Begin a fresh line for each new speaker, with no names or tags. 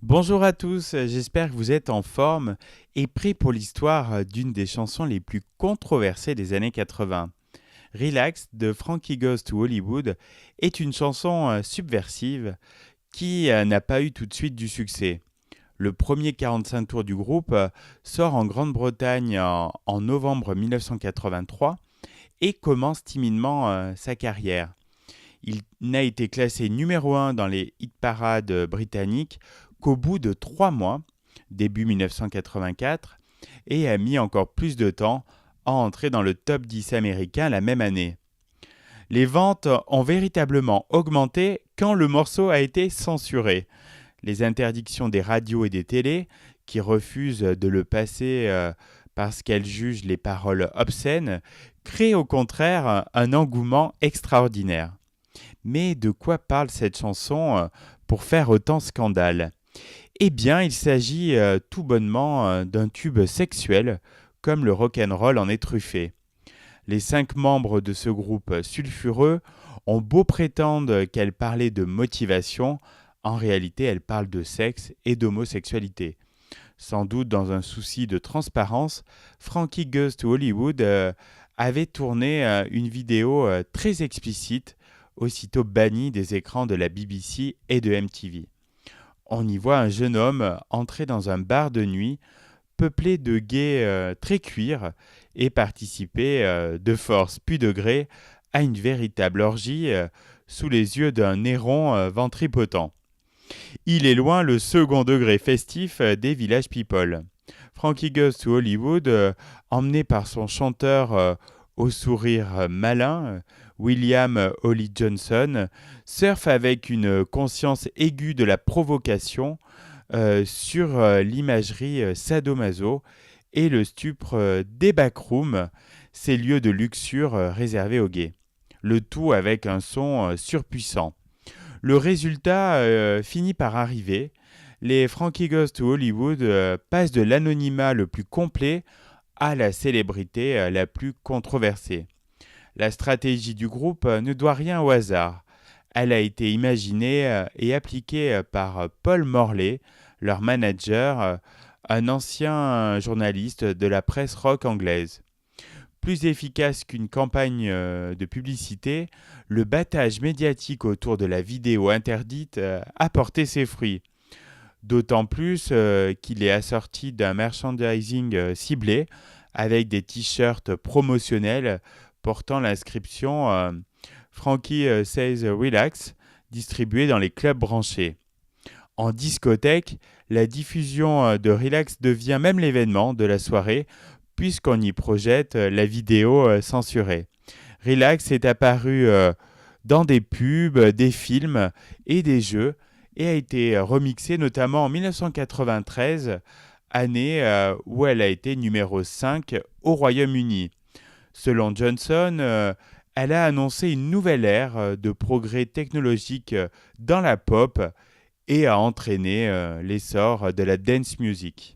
Bonjour à tous, j'espère que vous êtes en forme et prêts pour l'histoire d'une des chansons les plus controversées des années 80. Relax de Frankie Goes to Hollywood est une chanson subversive qui n'a pas eu tout de suite du succès. Le premier 45 tours du groupe sort en Grande-Bretagne en novembre 1983 et commence timidement sa carrière. Il n'a été classé numéro 1 dans les hit-parades britanniques qu'au bout de 3 mois, début 1984, et a mis encore plus de temps à entrer dans le top 10 américain la même année. Les ventes ont véritablement augmenté quand le morceau a été censuré. Les interdictions des radios et des télés, qui refusent de le passer parce qu'elles jugent les paroles obscènes, créent au contraire un engouement extraordinaire. Mais de quoi parle cette chanson pour faire autant scandale? Eh bien, il s'agit tout bonnement d'un tube sexuel, comme le rock'n'roll en est truffé. Les 5 membres de ce groupe sulfureux ont beau prétendre qu'elle parlait de motivation, en réalité elle parle de sexe et d'homosexualité. Sans doute dans un souci de transparence, Frankie Goes to Hollywood avait tourné une vidéo très explicite, aussitôt bannie des écrans de la BBC et de MTV. On y voit un jeune homme entrer dans un bar de nuit peuplé de gays très cuir et participer de force puis de gré à une véritable orgie sous les yeux d'un néron ventripotent. Il est loin le second degré festif des Village People. Frankie Goes to Hollywood, emmené par son chanteur au sourire malin, William Holly Johnson, surfe avec une conscience aiguë de la provocation sur l'imagerie sadomaso et le stupre des backrooms, ces lieux de luxure réservés aux gays. Le tout avec un son surpuissant. Le résultat finit par arriver. Les Frankie Goes to Hollywood passent de l'anonymat le plus complet à la célébrité la plus controversée. La stratégie du groupe ne doit rien au hasard. Elle a été imaginée et appliquée par Paul Morley, leur manager, un ancien journaliste de la presse rock anglaise. Plus efficace qu'une campagne de publicité, le battage médiatique autour de la vidéo interdite a porté ses fruits. D'autant plus qu'il est assorti d'un merchandising ciblé avec des t-shirts promotionnels portant l'inscription Frankie Says Relax, distribués dans les clubs branchés. En discothèque, la diffusion de Relax devient même l'événement de la soirée puisqu'on y projette la vidéo censurée. Relax est apparu dans des pubs, des films et des jeux et a été remixée notamment en 1993, année où elle a été numéro 5 au Royaume-Uni. Selon Johnson, elle a annoncé une nouvelle ère de progrès technologique dans la pop et a entraîné l'essor de la dance music.